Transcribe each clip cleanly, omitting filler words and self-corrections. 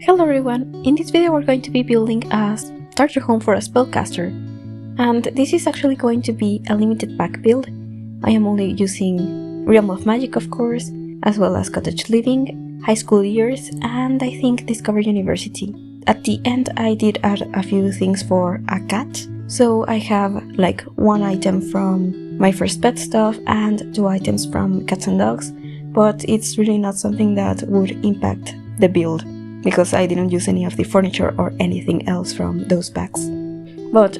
Hello everyone, in this video we're going to be building a starter home for a spellcaster, and this is actually going to be a limited pack build. I am only using Realm of Magic, of course, as well as Cottage Living, High School Years, and I think Discover University. At the end I did add a few things for a cat, so I have like one item from my first pet stuff and 2 items from cats and dogs, but it's really not something that would impact the build, because I didn't use any of the furniture or anything else from those packs. But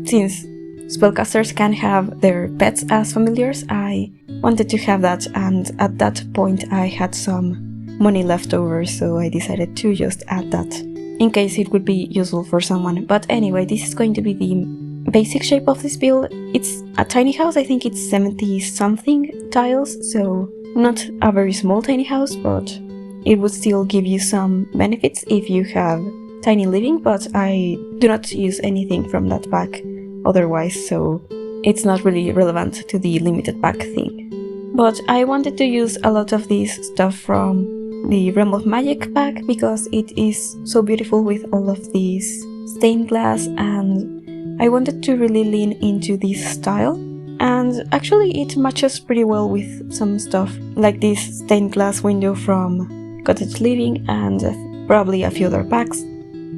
since spellcasters can have their pets as familiars, I wanted to have that, and at that point I had some money left over, so I decided to just add that in case it would be useful for someone. But anyway, this is going to be the basic shape of this build. It's a tiny house, I think it's 70 something tiles, so not a very small tiny house, but it would still give you some benefits if you have tiny living, but I do not use anything from that pack otherwise, so it's not really relevant to the limited pack thing. But I wanted to use a lot of this stuff from the Realm of Magic pack because it is so beautiful with all of these stained glass, and I wanted to really lean into this style. And actually it matches pretty well with some stuff like this stained glass window from Cottage Living and probably a few other packs.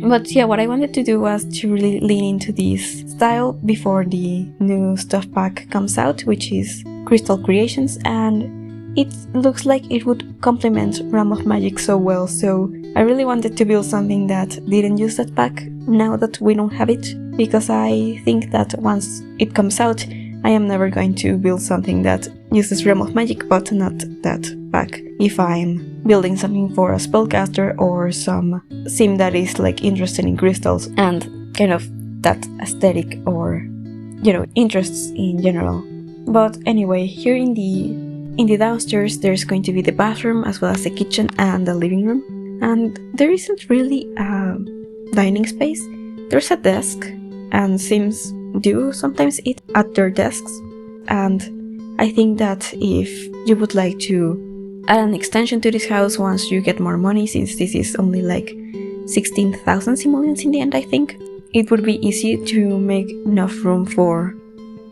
But yeah, what I wanted to do was to really lean into this style before the new stuff pack comes out, which is Crystal Creations, and it looks like it would complement Realm of Magic so well, so I really wanted to build something that didn't use that pack now that we don't have it, because I think that once it comes out I am never going to build something that uses Realm of Magic but not that pack if I'm building something for a spellcaster or some sim that is like interested in crystals and kind of that aesthetic or, you know, interests in general. But anyway, here in the downstairs there's going to be the bathroom as well as the kitchen and the living room, and there isn't really a dining space. There's a desk, and sims do sometimes eat at their desks, and I think that if you would like to add an extension to this house once you get more money, since this is only like 16,000 simoleons in the end, I think it would be easy to make enough room for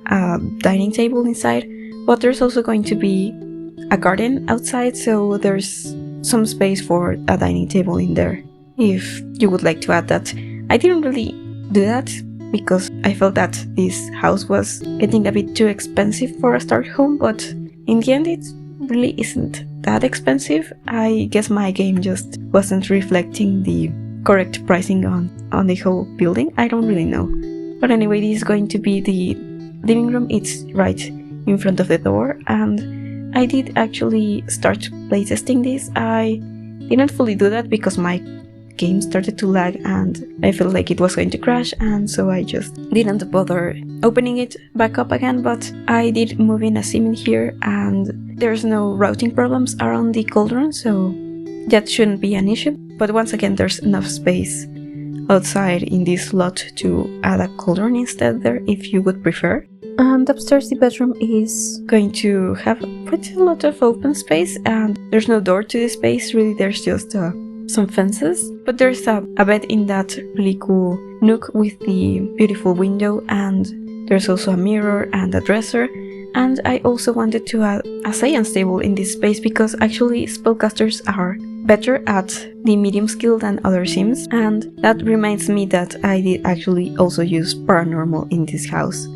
a dining table inside. But there's also going to be a garden outside, so there's some space for a dining table in there if you would like to add that. I didn't really do that because I felt that this house was getting a bit too expensive for a start home, but in the end it really isn't that expensive. I guess my game just wasn't reflecting the correct pricing on the whole building. I don't really know. But anyway, this is going to be the living room. It's right in front of the door, and I did actually start playtesting this. I didn't fully do that because my game started to lag and I felt like it was going to crash, and so I just didn't bother opening it back up again. But I did move in a sim in here, and there's no routing problems around the cauldron, so that shouldn't be an issue. But once again, there's enough space outside in this lot to add a cauldron instead there if you would prefer. And upstairs the bedroom is going to have pretty a lot of open space, and there's no door to this space really, there's just some fences, but there's a bed in that really cool nook with the beautiful window, and there's also a mirror and a dresser. And I also wanted to add a science table in this space because actually spellcasters are better at the medium skill than other sims, and that reminds me that I did actually also use paranormal in this house.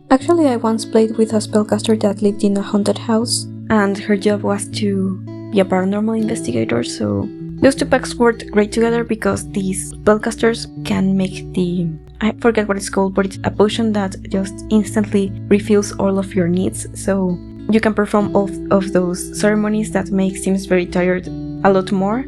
Actually, I once played with a spellcaster that lived in a haunted house, and her job was to be a paranormal investigator, so those 2 packs worked great together because these spellcasters can make I forget what it's called, but it's a potion that just instantly refills all of your needs, so you can perform all of those ceremonies that make sims very tired a lot more.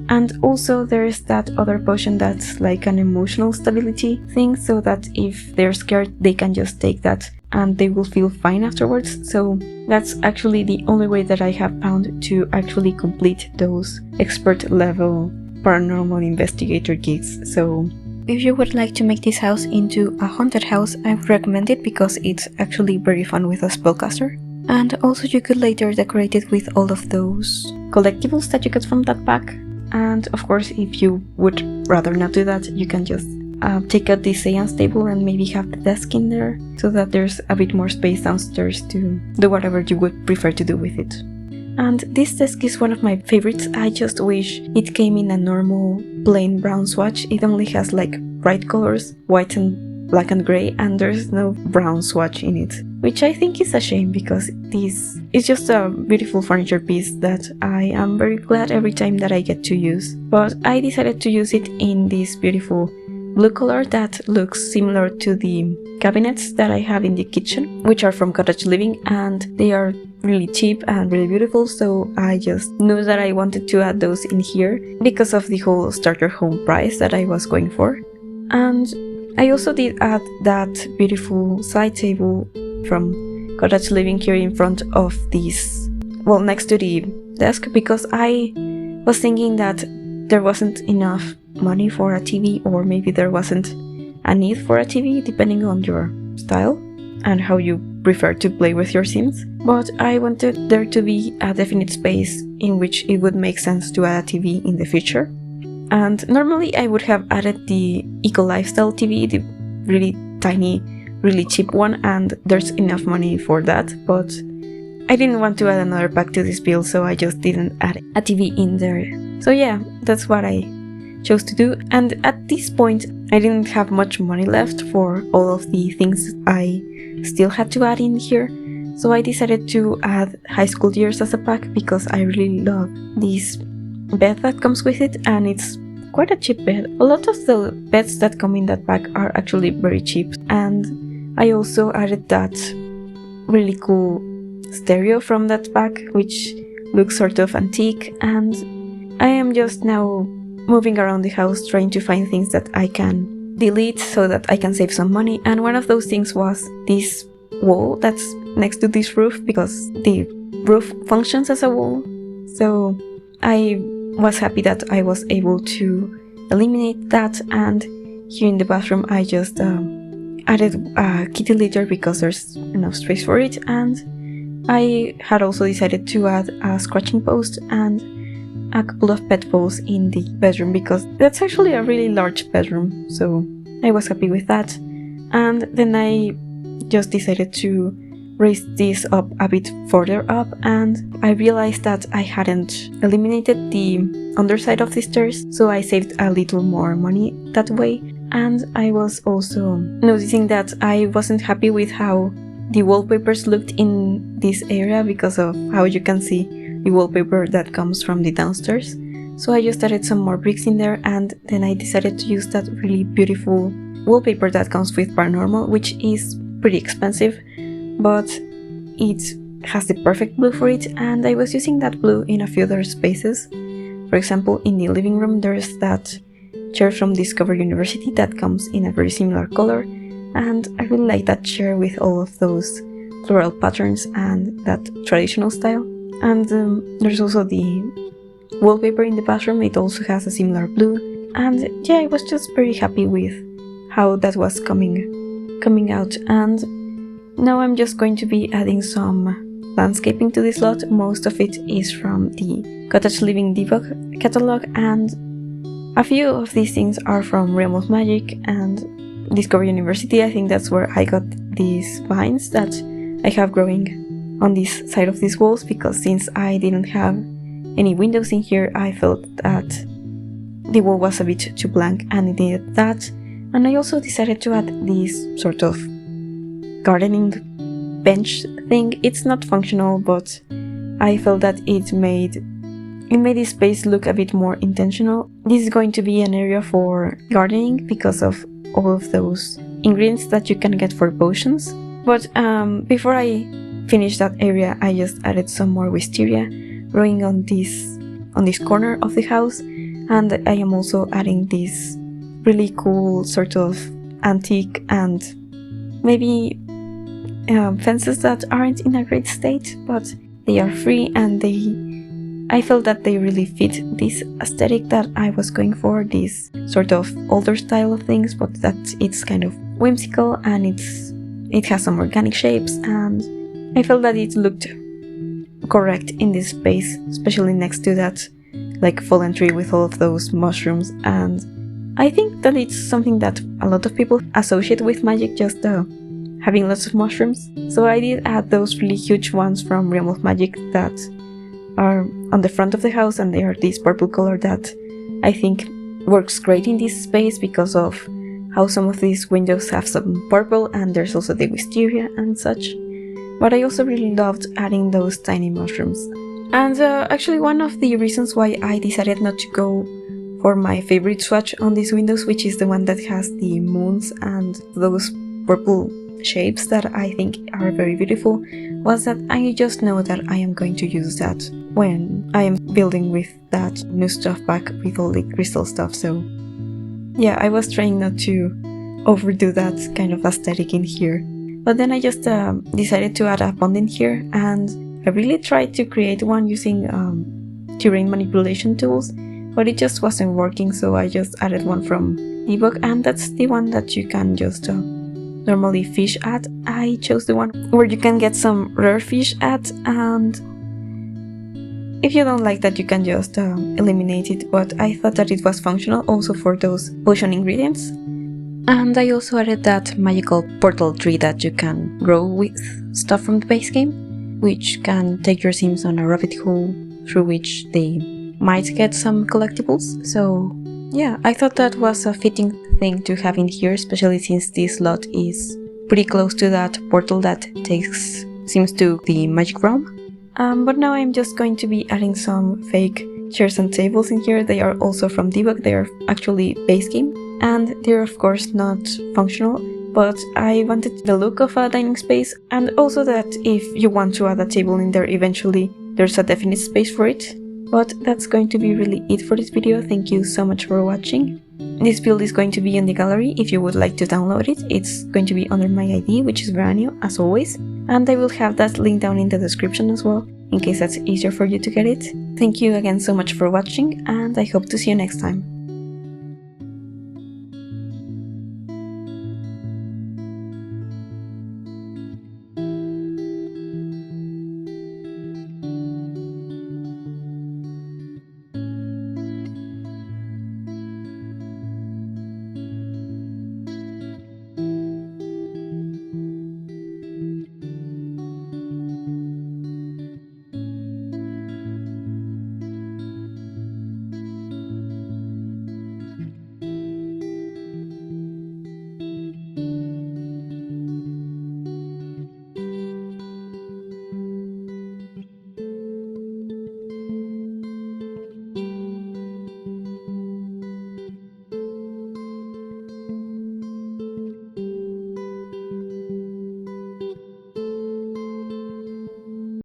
And also there's that other potion that's like an emotional stability thing, so that if they're scared they can just take that and they will feel fine afterwards. So that's actually the only way that I have found to actually complete those expert level paranormal investigator gigs. So if you would like to make this house into a haunted house, I would recommend it because it's actually very fun with a spellcaster. And also you could later decorate it with all of those collectibles that you get from that pack. And of course, if you would rather not do that, you can just take out the seance table and maybe have the desk in there so that there's a bit more space downstairs to do whatever you would prefer to do with it. And this desk is one of my favorites. I just wish it came in a normal plain brown swatch. It only has like bright colors, white and black and gray, and there's no brown swatch in it, which I think is a shame because this is just a beautiful furniture piece that I am very glad every time that I get to use. But I decided to use it in this beautiful blue color that looks similar to the cabinets that I have in the kitchen, which are from Cottage Living, and they are really cheap and really beautiful, so I just knew that I wanted to add those in here because of the whole starter home price that I was going for. And I also did add that beautiful side table from Cottage Living here in front of this, well, next to the desk, because I was thinking that there wasn't enough money for a TV, or maybe there wasn't a need for a TV depending on your style and how you prefer to play with your Sims. But I wanted there to be a definite space in which it would make sense to add a TV in the future. And normally I would have added the Eco Lifestyle TV, the really tiny, really cheap one, and there's enough money for that, but I didn't want to add another pack to this build, so I just didn't add a TV in there. So yeah, that's what I chose to do. And at this point I didn't have much money left for all of the things I still had to add in here, so I decided to add High School Years as a pack because I really love this bed that comes with it, and it's quite a cheap bed. A lot of the beds that come in that pack are actually very cheap, and I also added that really cool stereo from that pack, which looks sort of antique, and I am just now moving around the house trying to find things that I can delete so that I can save some money, and one of those things was this wall that's next to this roof, because the roof functions as a wall. So I was happy that I was able to eliminate that, and here in the bathroom I just added a kitty litter because there's enough space for it, and I had also decided to add a scratching post and a couple of pet balls in the bedroom because that's actually a really large bedroom, so I was happy with that. And then I just decided to raise this up a bit further up, and I realized that I hadn't eliminated the underside of the stairs, so I saved a little more money that way. And I was also noticing that I wasn't happy with how the wallpapers looked in this area because of how you can see the wallpaper that comes from the downstairs. So I just added some more bricks in there, and then I decided to use that really beautiful wallpaper that comes with Paranormal, which is pretty expensive, but it has the perfect blue for it, and I was using that blue in a few other spaces. For example, in the living room there's that chair from Discover University that comes in a very similar color, and I really like that chair with all of those floral patterns and that traditional style. And there's also the wallpaper in the bathroom, it also has a similar blue, and yeah, I was just very happy with how that was coming out. And now I'm just going to be adding some landscaping to this lot. Most of it is from the Cottage Living Debug catalog, and a few of these things are from Realm of Magic and Discover University. I think that's where I got these vines that I have growing on this side of these walls, because since I didn't have any windows in here, I felt that the wall was a bit too blank and it needed that. And I also decided to add this sort of gardening bench thing. It's not functional, but I felt that it made this space look a bit more intentional. This is going to be an area for gardening because of all of those ingredients that you can get for potions. But before I finish that area, I just added some more wisteria growing on this corner of the house, and I am also adding this really cool sort of antique and maybe fences that aren't in a great state, but they are free, and I felt that they really fit this aesthetic that I was going for, this sort of older style of things, but that it's kind of whimsical and it has some organic shapes, and I felt that it looked correct in this space, especially next to that like fallen tree with all of those mushrooms, and I think that it's something that a lot of people associate with magic, just having lots of mushrooms. So I did add those really huge ones from Realm of Magic that are on the front of the house, and they are this purple color that I think works great in this space because of how some of these windows have some purple, and there's also the wisteria and such. But I also really loved adding those tiny mushrooms. And actually one of the reasons why I decided not to go for my favorite swatch on these windows, which is the one that has the moons and those purple shapes that I think are very beautiful, was that I just know that I am going to use that when I am building with that new stuff back with all the crystal stuff. So yeah, I was trying not to overdo that kind of aesthetic in here. But then I just decided to add a pendant here, and I really tried to create one using terrain manipulation tools, but it just wasn't working, so I just added one from ebook, and that's the one that you can just normally fish at. I chose the one where you can get some rare fish at, and if you don't like that you can just eliminate it, but I thought that it was functional also for those potion ingredients. And I also added that magical portal tree that you can grow with stuff from the base game, which can take your sims on a rabbit hole through which they might get some collectibles. So yeah, I thought that was a fitting thing to have in here, especially since this lot is pretty close to that portal that takes sims to the magic realm. But now I'm just going to be adding some fake chairs and tables in here. They are also from debug, they are actually base game, and they're of course not functional, but I wanted the look of a dining space, and also that if you want to add a table in there eventually, there's a definite space for it. But that's going to be really it for this video. Thank you so much for watching. This build is going to be in the gallery if you would like to download it. It's going to be under my ID, which is Veranio, as always, and I will have that link down in the description as well, in case that's easier for you to get it. Thank you again so much for watching, and I hope to see you next time.